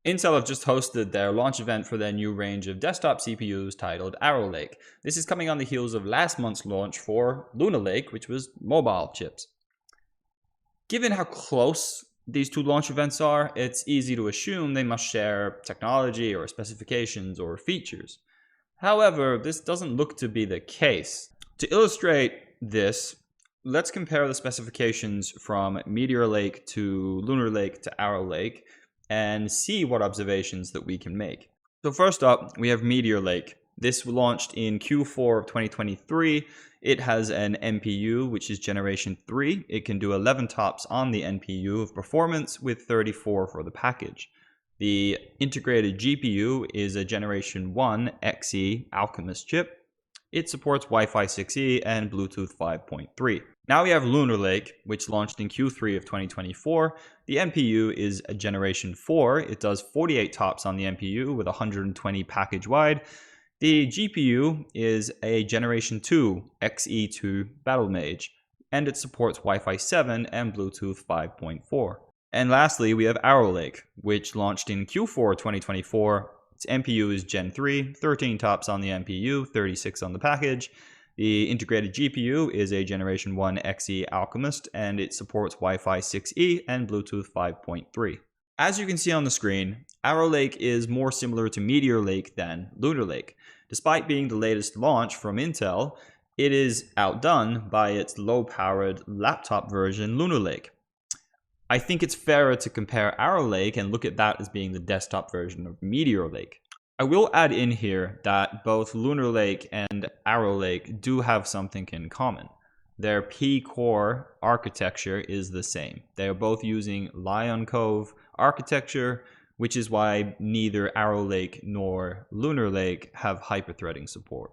Intel have just hosted their launch event for their new range of desktop CPUs titled Arrow Lake. This is coming on the heels of last month's launch for Lunar Lake, which was mobile chips. Given how close these two launch events are, it's easy to assume they must share technology or specifications or features. However, this doesn't look to be the case. To illustrate this, let's compare the specifications from Meteor Lake to Lunar Lake to Arrow Lake and see what observations that we can make. So first up, we have Meteor Lake. This launched in Q4 of 2023. It has an NPU, which is generation 3. It can do 11 tops on the NPU of performance with 34 for the package. The integrated GPU is a generation 1 XE Alchemist chip. It supports Wi-Fi 6E and Bluetooth 5.3. Now we have Lunar Lake, which launched in Q3 of 2024. The NPU is a generation 4. It does 48 tops on the NPU with 120 package wide. The GPU is a generation 2 XE2 Battle Mage, and it supports Wi-Fi 7 and Bluetooth 5.4. And lastly, we have Arrow Lake, which launched in Q4 2024. Its NPU is Gen 3, 13 tops on the NPU, 36 on the package. The integrated GPU is a Generation 1 XE Alchemist, and it supports Wi-Fi 6E and Bluetooth 5.3. As you can see on the screen, Arrow Lake is more similar to Meteor Lake than Lunar Lake. Despite being the latest launch from Intel, it is outdone by its low-powered laptop version, Lunar Lake. I think it's fairer to compare Arrow Lake and look at that as being the desktop version of Meteor Lake. I will add in here that both Lunar Lake and Arrow Lake do have something in common. Their P-core architecture is the same. They are both using Lion Cove architecture, which is why neither Arrow Lake nor Lunar Lake have hyperthreading support.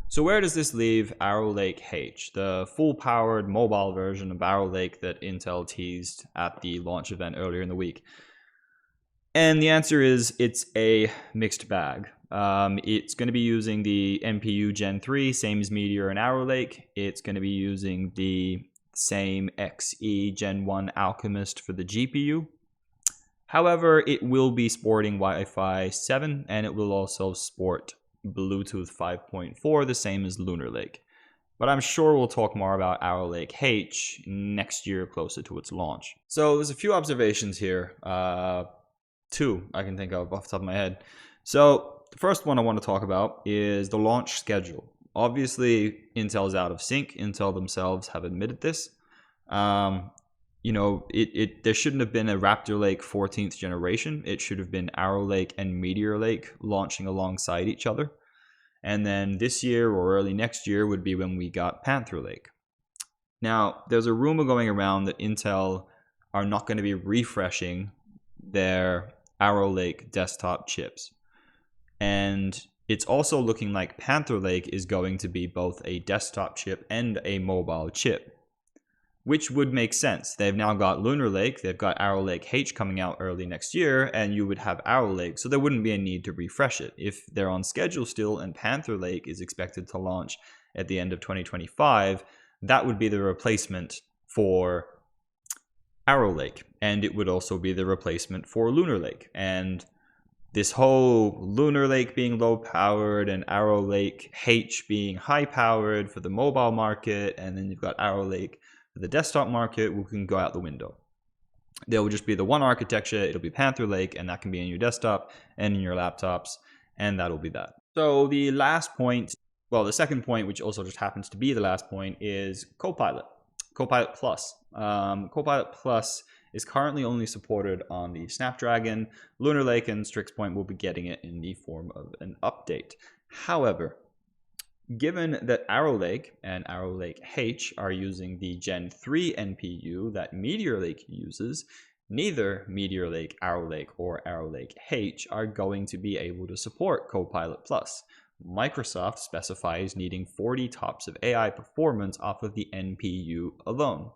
So where does this leave Arrow Lake H, the full-powered mobile version of Arrow Lake that Intel teased at the launch event earlier in the week? And the answer is it's a mixed bag. It's going to be using the NPU Gen 3, same as Meteor and Arrow Lake. It's going to be using the same XE Gen 1 Alchemist for the GPU. However, it will be sporting Wi-Fi 7, and it will also sport Bluetooth 5.4, the same as Lunar Lake. But I'm sure we'll talk more about Arrow Lake H next year closer to its launch. So there's a few observations here. Two I can think of off the top of my head. So the first one I want to talk about is the launch schedule. Obviously, Intel is out of sync. Intel themselves have admitted this. There shouldn't have been a Raptor Lake 14th generation. It should have been Arrow Lake and Meteor Lake launching alongside each other. And then this year or early next year would be when we got Panther Lake. Now, there's a rumor going around that Intel are not going to be refreshing their Arrow Lake desktop chips. And it's also looking like Panther Lake is going to be both a desktop chip and a mobile chip, which would make sense. They've now got Lunar Lake, they've got Arrow Lake H coming out early next year, and you would have Arrow Lake, so there wouldn't be a need to refresh it. If they're on schedule still and Panther Lake is expected to launch at the end of 2025, that would be the replacement for Arrow Lake, and it would also be the replacement for Lunar Lake. And this whole Lunar Lake being low powered and Arrow Lake H being high powered for the mobile market, and then you've got Arrow Lake for the desktop market, we can go out the window. There will just be the one architecture, it'll be Panther Lake, and that can be in your desktop and in your laptops, and that'll be that. So the last point, well, the second point, which also just happens to be the last point, is Copilot. Copilot Plus. Copilot Plus is currently only supported on the Snapdragon. Lunar Lake and Strix Point will be getting it in the form of an update. However, given that Arrow Lake and Arrow Lake H are using the Gen 3 NPU that Meteor Lake uses, neither Meteor Lake, Arrow Lake, or Arrow Lake H are going to be able to support Copilot Plus. Microsoft specifies needing 40 tops of AI performance off of the NPU alone.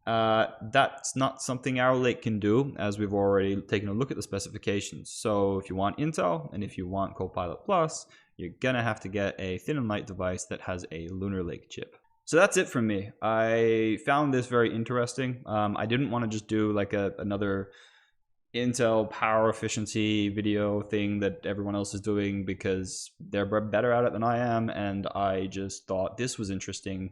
That's not something Arrow Lake can do, as we've already taken a look at the specifications. So if you want Intel and if you want Copilot Plus, you're gonna have to get a thin and light device that has a Lunar Lake chip. So that's it from me. I found this very interesting. I didn't want to just do like another Intel power efficiency video thing that everyone else is doing because they're better at it than I am, and I just thought this was interesting,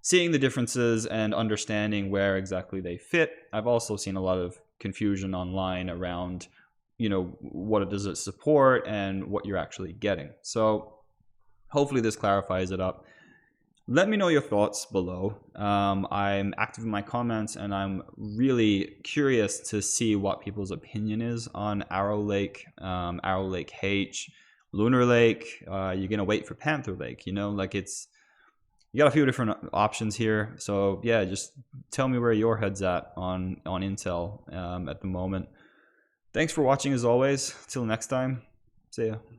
seeing the differences and understanding where exactly they fit. I've also seen a lot of confusion online around, you know, what does it support and what you're actually getting. So hopefully this clarifies it up. Let me know your thoughts below. I'm active in my comments, and I'm really curious to see what people's opinion is on Arrow Lake, Arrow Lake H, Lunar Lake. You're gonna wait for Panther Lake, you know, like you got a few different options here. So yeah, just tell me where your head's at on Intel at the moment. Thanks for watching as always. Till next time, see ya.